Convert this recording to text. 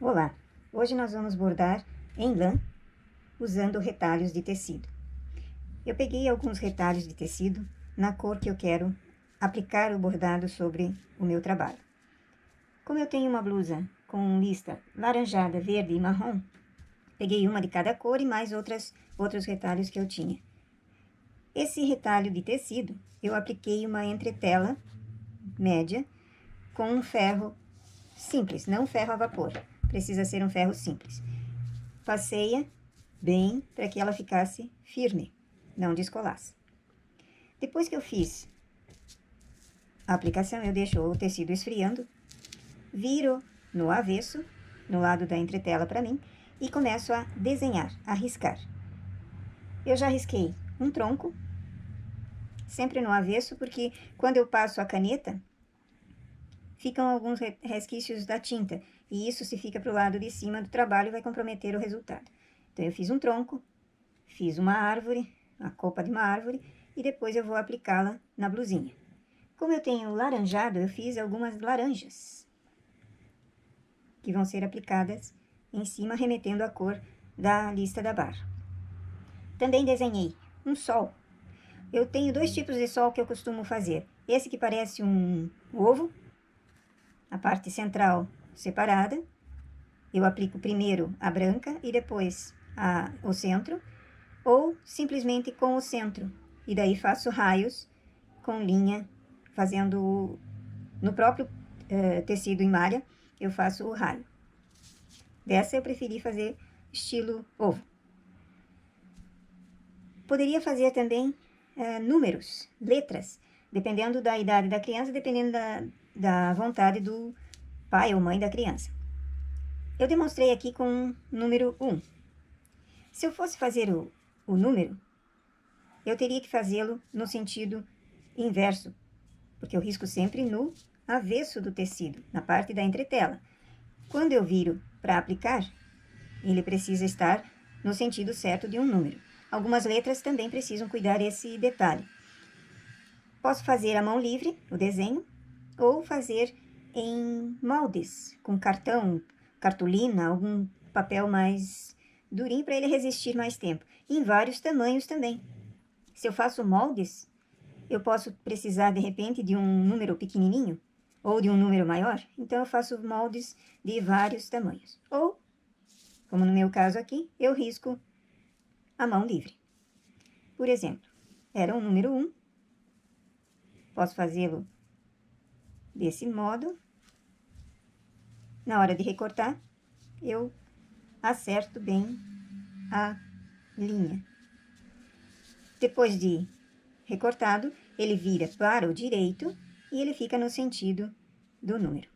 Olá! Hoje nós vamos bordar em lã usando retalhos de tecido. Eu peguei alguns retalhos de tecido na cor que eu quero aplicar o bordado sobre o meu trabalho. Como eu tenho uma blusa com lista laranjada, verde e marrom, peguei uma de cada cor e mais outros retalhos que eu tinha. Esse retalho de tecido, eu apliquei uma entretela média com um ferro simples, não ferro a vapor. Precisa ser um ferro simples. Passeia bem para que ela ficasse firme, não descolasse. Depois que eu fiz a aplicação, eu deixo o tecido esfriando, viro no avesso, no lado da entretela para mim, e começo a desenhar, a riscar. Eu já risquei um tronco, sempre no avesso, porque quando eu passo a caneta, ficam alguns resquícios da tinta, e isso, se fica para o lado de cima do trabalho, vai comprometer o resultado. Então, eu fiz um tronco, fiz uma árvore, a copa de uma árvore, e depois eu vou aplicá-la na blusinha. Como eu tenho laranjado, eu fiz algumas laranjas, que vão ser aplicadas em cima, remetendo à cor da lista da barra. Também desenhei um sol. Eu tenho dois tipos de sol que eu costumo fazer. Esse que parece um ovo, a parte central separada. Eu aplico primeiro a branca e depois o centro, ou simplesmente com o centro. E daí faço raios com linha, fazendo no próprio tecido em malha, eu faço o raio. Dessa eu preferi fazer estilo ovo. Poderia fazer também números, letras, dependendo da idade da criança, dependendo da vontade do pai ou mãe da criança. Eu demonstrei aqui com o número 1. Se eu fosse fazer o número, eu teria que fazê-lo no sentido inverso, porque eu risco sempre no avesso do tecido, na parte da entretela. Quando eu viro para aplicar, ele precisa estar no sentido certo de um número. Algumas letras também precisam cuidar desse detalhe. Posso fazer à mão livre o desenho, ou fazer em moldes, com cartão, cartolina, algum papel mais durinho para ele resistir mais tempo. E em vários tamanhos também. Se eu faço moldes, eu posso precisar, de repente, de um número pequenininho ou de um número maior. Então, eu faço moldes de vários tamanhos. Ou, como no meu caso aqui, eu risco a mão livre. Por exemplo, era o número 1. Posso fazê-lo desse modo. Na hora de recortar, eu acerto bem a linha. Depois de recortado, ele vira para o direito e ele fica no sentido do número.